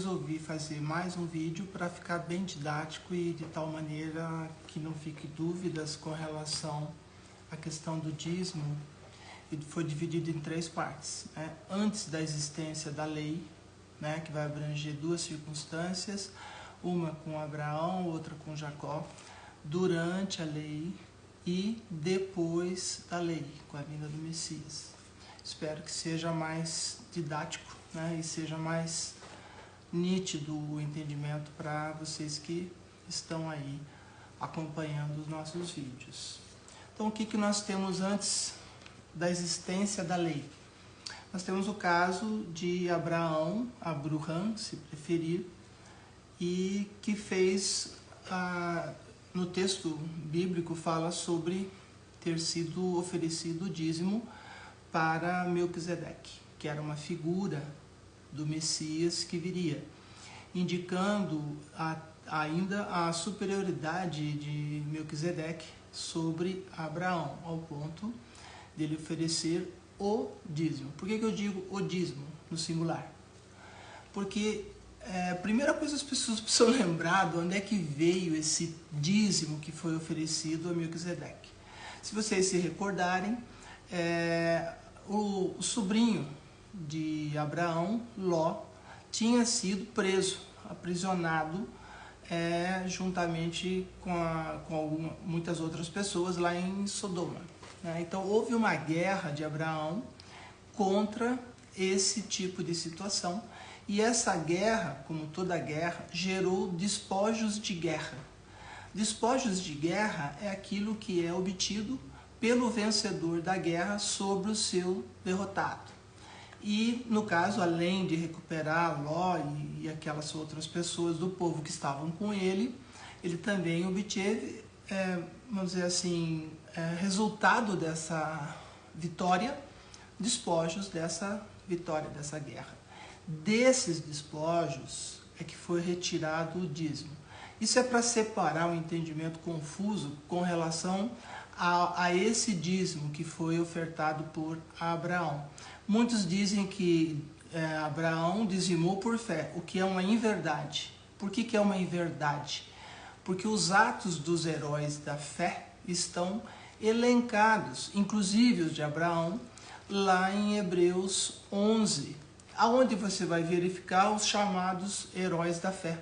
resolvi fazer mais um vídeo para ficar bem didático e de tal maneira que não fique dúvidas com relação à questão do dízimo. Ele foi dividido em três partes, né? Antes da existência da lei, né, que vai abranger duas circunstâncias, uma com Abraão, outra com Jacó, durante a lei e depois da lei, com a vinda do Messias. Espero que seja mais didático, né, e seja mais nítido o entendimento para vocês que estão aí acompanhando os nossos vídeos. Então, o que nós temos antes da existência da lei? Nós temos o caso de Abraão, Abraham, se preferir, e que fez, no texto bíblico, fala sobre ter sido oferecido o dízimo para Melquisedeque, que era uma figura do Messias que viria, indicando ainda a superioridade de Melquisedeque sobre Abraão, ao ponto dele oferecer o dízimo. Por que eu digo o dízimo no singular? Porque a primeira coisa as pessoas precisam lembrar de onde é que veio esse dízimo que foi oferecido a Melquisedeque. Se vocês se recordarem, o sobrinho de Abraão, Ló, tinha sido preso, aprisionado, juntamente com muitas outras pessoas lá em Sodoma. Então houve uma guerra de Abraão contra esse tipo de situação, e essa guerra, como toda guerra, gerou despojos de guerra. Despojos de guerra é aquilo que é obtido pelo vencedor da guerra sobre o seu derrotado. E, no caso, além de recuperar Ló e aquelas outras pessoas do povo que estavam com ele, ele também obteve, vamos dizer assim, resultado dessa vitória, despojos dessa vitória, dessa guerra. Desses despojos é que foi retirado o dízimo. Isso é para separar um entendimento confuso com relação a esse dízimo que foi ofertado por Abraão. Muitos dizem que Abraão dizimou por fé, o que é uma inverdade. Por que é uma inverdade? Porque os atos dos heróis da fé estão elencados, inclusive os de Abraão, lá em Hebreus 11, aonde você vai verificar os chamados heróis da fé.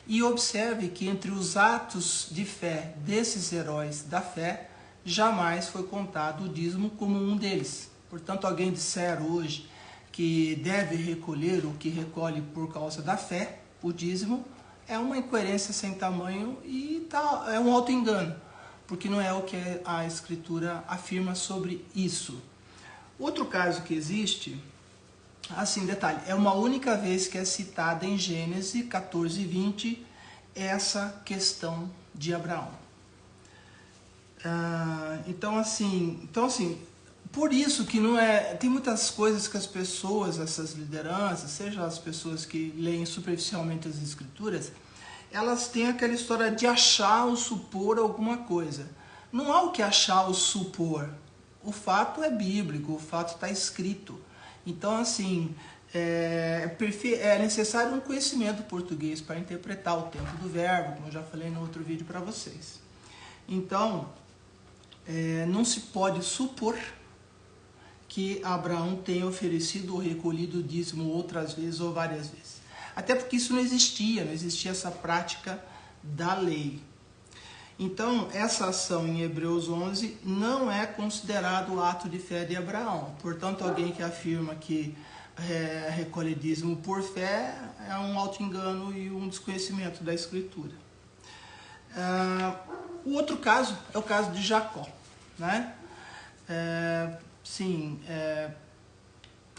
E observe que entre os atos de fé desses heróis da fé, jamais foi contado o dízimo como um deles. Portanto, alguém disser hoje que deve recolher o que recolhe por causa da fé, o dízimo, é uma incoerência sem tamanho e é um auto-engano, porque não é o que a Escritura afirma sobre isso. Outro caso que existe, assim, detalhe, é uma única vez que é citada em Gênesis 14:20 essa questão de Abraão. Então assim, por isso que não é, tem muitas coisas que as pessoas, essas lideranças, seja as pessoas que leem superficialmente as escrituras, elas têm aquela história de achar ou supor alguma coisa. Não há o que achar ou supor. O fato é bíblico, o fato está escrito. Então, assim, é necessário um conhecimento português para interpretar o tempo do verbo, como eu já falei no outro vídeo para vocês. Então, não se pode supor que Abraão tenha oferecido ou recolhido o dízimo outras vezes ou várias vezes. Até porque isso não existia essa prática da lei. Então, essa ação em Hebreus 11 não é considerado o ato de fé de Abraão. Portanto, alguém que afirma que recolhe dízimo por fé é um auto-engano e um desconhecimento da Escritura. O outro caso é o caso de Jacó, né?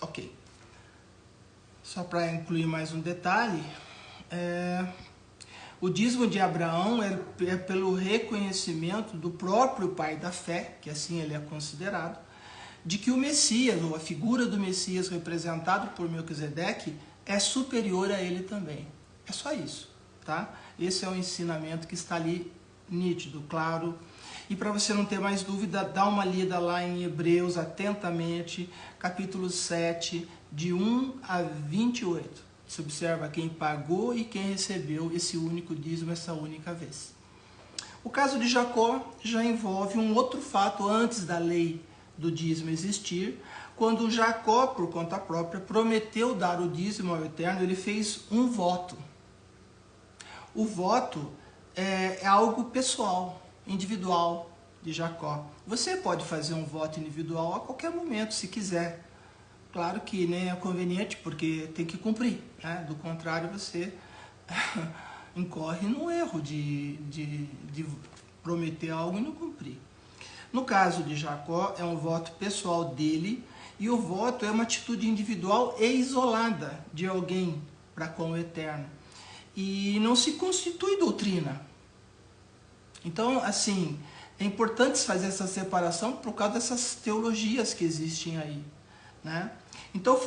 Ok. Só para incluir mais um detalhe, o dízimo de Abraão é pelo reconhecimento do próprio pai da fé, que assim ele é considerado, de que o Messias, ou a figura do Messias representado por Melquisedeque, é superior a ele também. É só isso, tá? Esse é o ensinamento que está ali nítido, claro. E para você não ter mais dúvida, dá uma lida lá em Hebreus atentamente, capítulo 7, de 1 a 28. Você observa quem pagou e quem recebeu esse único dízimo, essa única vez. O caso de Jacó já envolve um outro fato antes da lei do dízimo existir. Quando Jacó, por conta própria, prometeu dar o dízimo ao Eterno, ele fez um voto. O voto é algo pessoal, individual de Jacó. Você pode fazer um voto individual a qualquer momento, se quiser. Claro que nem é conveniente, porque tem que cumprir, né? Do contrário, você incorre no erro de prometer algo e não cumprir. No caso de Jacó, é um voto pessoal dele, e o voto é uma atitude individual e isolada de alguém para com o Eterno. E não se constitui doutrina. Então, assim, é importante fazer essa separação por causa dessas teologias que existem aí, né? Então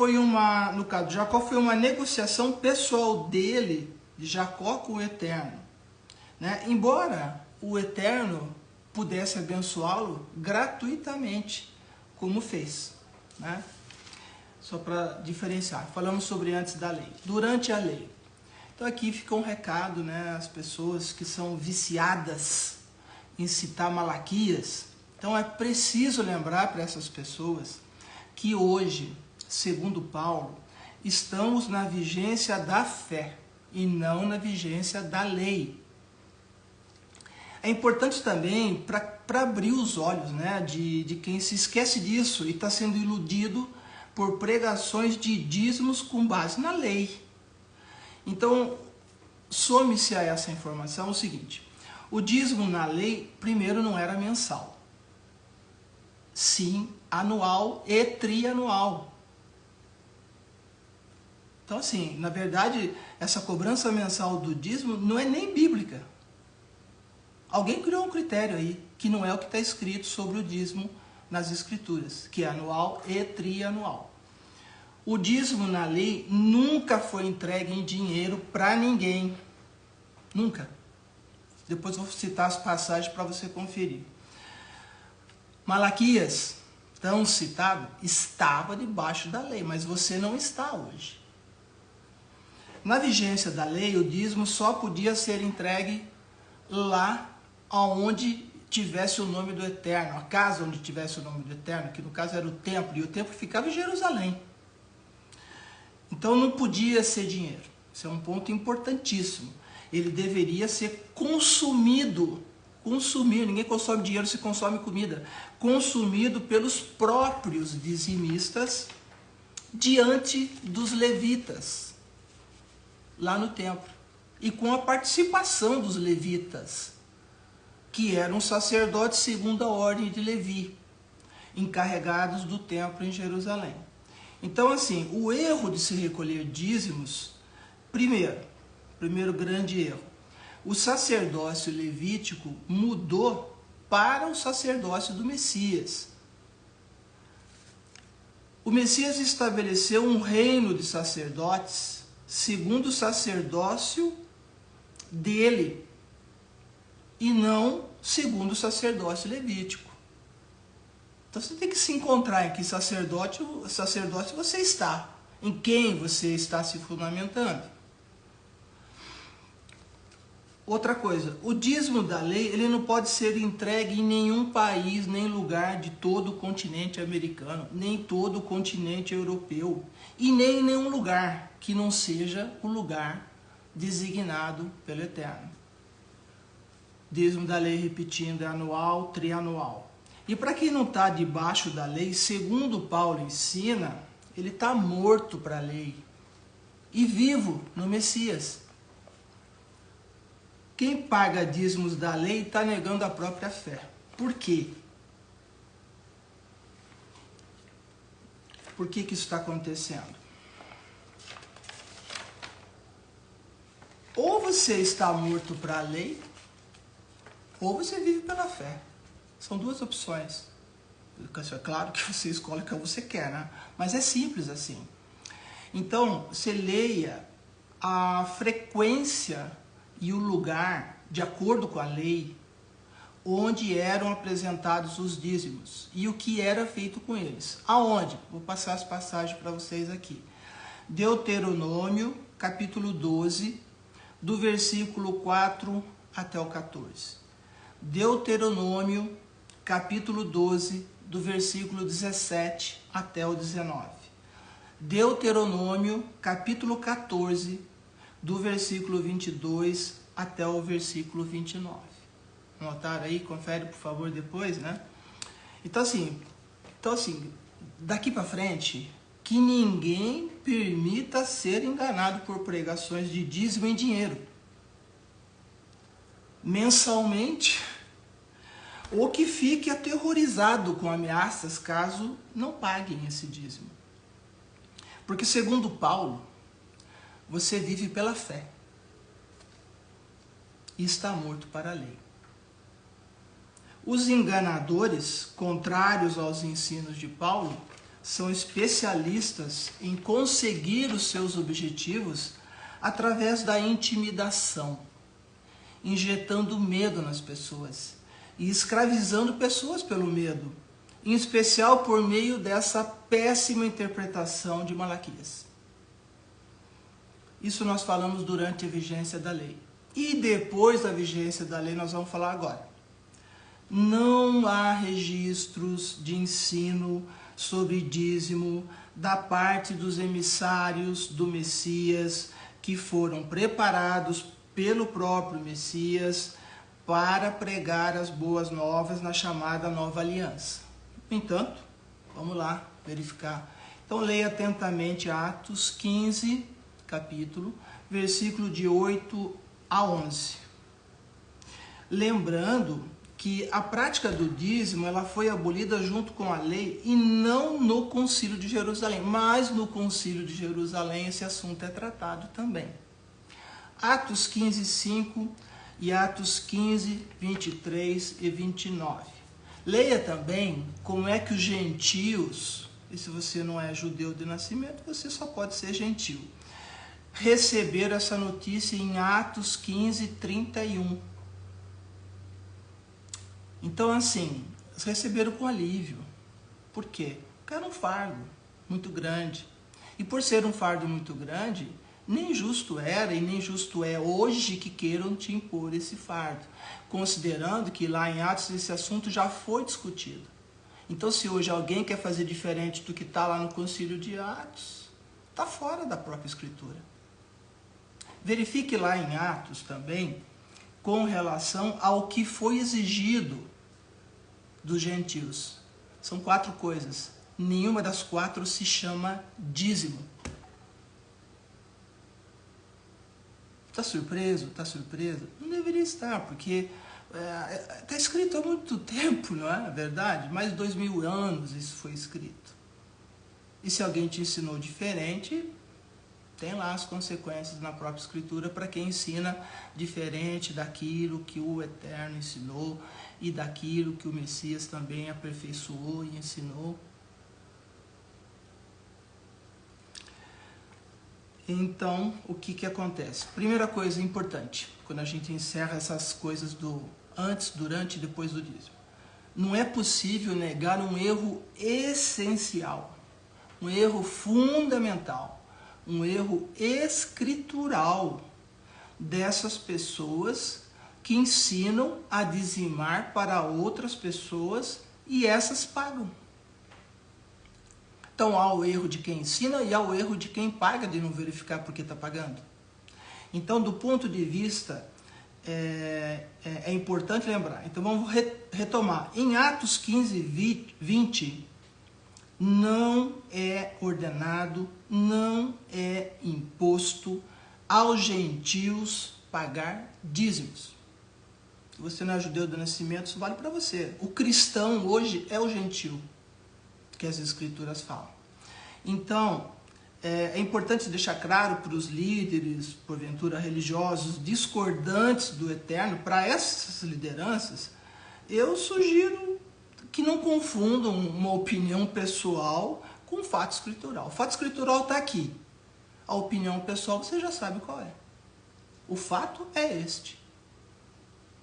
no caso de Jacó, foi uma negociação pessoal dele, de Jacó com o Eterno, né? Embora o Eterno pudesse abençoá-lo gratuitamente, como fez, né? Só para diferenciar, falamos sobre antes da lei, durante a lei. Então aqui fica um recado, né, às pessoas que são viciadas em citar Malaquias. Então é preciso lembrar para essas pessoas que hoje, segundo Paulo, estamos na vigência da fé e não na vigência da lei. É importante também para abrir os olhos, né, de quem se esquece disso e está sendo iludido por pregações de dízimos com base na lei. Então, some-se a essa informação o seguinte: o dízimo na lei, primeiro, não era mensal, sim anual e trianual. Então, assim, na verdade, essa cobrança mensal do dízimo não é nem bíblica. Alguém criou um critério aí, que não é o que está escrito sobre o dízimo nas Escrituras, que é anual e trianual. O dízimo na lei nunca foi entregue em dinheiro para ninguém. Nunca. Depois vou citar as passagens para você conferir. Malaquias, tão citado, estava debaixo da lei, mas você não está hoje. Na vigência da lei, o dízimo só podia ser entregue lá onde tivesse o nome do Eterno, a casa onde tivesse o nome do Eterno, que no caso era o templo, e o templo ficava em Jerusalém. Então não podia ser dinheiro. Isso é um ponto importantíssimo. Ele deveria ser consumido. Ninguém consome dinheiro, se consome comida. Consumido pelos próprios dizimistas diante dos levitas, lá no templo. E com a participação dos levitas, que eram sacerdotes segundo a ordem de Levi, encarregados do templo em Jerusalém. Então, assim, o erro de se recolher dízimos, primeiro grande erro, o sacerdócio levítico mudou para o sacerdócio do Messias. O Messias estabeleceu um reino de sacerdotes segundo o sacerdócio dele e não segundo o sacerdócio levítico. Então você tem que se encontrar em que sacerdócio você está, em quem você está se fundamentando. Outra coisa, o dízimo da lei, ele não pode ser entregue em nenhum país, nem lugar de todo o continente americano, nem todo o continente europeu, e nem em nenhum lugar que não seja o lugar designado pelo Eterno. Dízimo da lei, repetindo, é anual, trianual. E para quem não está debaixo da lei, segundo Paulo ensina, ele está morto para a lei e vivo no Messias. Quem paga dízimos da lei está negando a própria fé. Por quê? Por que isso está acontecendo? Ou você está morto para a lei, ou você vive pela fé. São duas opções. É claro que você escolhe o que você quer, né? Mas é simples assim. Então, você leia a frequência e o lugar, de acordo com a lei, onde eram apresentados os dízimos e o que era feito com eles. Aonde? Vou passar as passagens para vocês aqui. Deuteronômio, capítulo 12, do versículo 4 até o 14. Deuteronômio, capítulo 12, do versículo 17 até o 19. Deuteronômio, capítulo 14, do versículo 22 até o versículo 29. Notaram aí? Confere, por favor, depois, né? Então, assim, daqui para frente, que ninguém permita ser enganado por pregações de dízimo em dinheiro. Mensalmente, ou que fique aterrorizado com ameaças caso não paguem esse dízimo. Porque, segundo Paulo, você vive pela fé e está morto para a lei. Os enganadores, contrários aos ensinos de Paulo, são especialistas em conseguir os seus objetivos através da intimidação, injetando medo nas pessoas e escravizando pessoas pelo medo, em especial por meio dessa péssima interpretação de Malaquias. Isso nós falamos durante a vigência da lei. E depois da vigência da lei nós vamos falar agora. Não há registros de ensino sobre dízimo da parte dos emissários do Messias que foram preparados pelo próprio Messias para pregar as boas novas na chamada Nova Aliança. No entanto, vamos lá verificar. Então leia atentamente Atos 15, capítulo, versículo de 8 a 11. Lembrando que a prática do dízimo ela foi abolida junto com a lei e não no Concílio de Jerusalém, mas no Concílio de Jerusalém esse assunto é tratado também. Atos 15, 5 e Atos 15, 23 e 29. Leia também como é que os gentios, e se você não é judeu de nascimento, você só pode ser gentil, receberam essa notícia em Atos 15, 31. Então, assim, eles receberam com alívio. Por quê? Porque era um fardo muito grande. E por ser um fardo muito grande, nem justo era e nem justo é hoje que queiram te impor esse fardo. Considerando que lá em Atos esse assunto já foi discutido. Então, se hoje alguém quer fazer diferente do que está lá no Concílio de Atos, está fora da própria Escritura. Verifique lá em Atos também, com relação ao que foi exigido dos gentios. São 4 coisas. Nenhuma das 4 se chama dízimo. Está surpreso? Está surpresa? Não deveria estar, porque está escrito há muito tempo, não é verdade? Mais de 2000 anos isso foi escrito. E se alguém te ensinou diferente, tem lá as consequências na própria Escritura para quem ensina diferente daquilo que o Eterno ensinou e daquilo que o Messias também aperfeiçoou e ensinou. Então, o que acontece? Primeira coisa importante, quando a gente encerra essas coisas do antes, durante e depois do dízimo. Não é possível negar um erro essencial, um erro fundamental, um erro escritural dessas pessoas que ensinam a dizimar para outras pessoas e essas pagam. Então há o erro de quem ensina e há o erro de quem paga de não verificar porque está pagando. Então, do ponto de vista, é importante lembrar. Então vamos retomar. Em Atos 15, 20, não é ordenado, não é imposto aos gentios pagar dízimos. Se você não é judeu do nascimento, isso vale para você. O cristão hoje é o gentio, que as escrituras falam. Então, é importante deixar claro para os líderes, porventura religiosos, discordantes do Eterno, para essas lideranças, eu sugiro que não confundam uma opinião pessoal com fato escritural. O fato escritural está aqui. A opinião pessoal você já sabe qual é. O fato é este.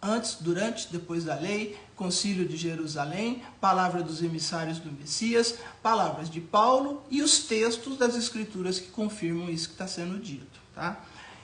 Antes, durante, depois da lei, Concílio de Jerusalém, palavra dos emissários do Messias, palavras de Paulo e os textos das Escrituras que confirmam isso que está sendo dito. tá?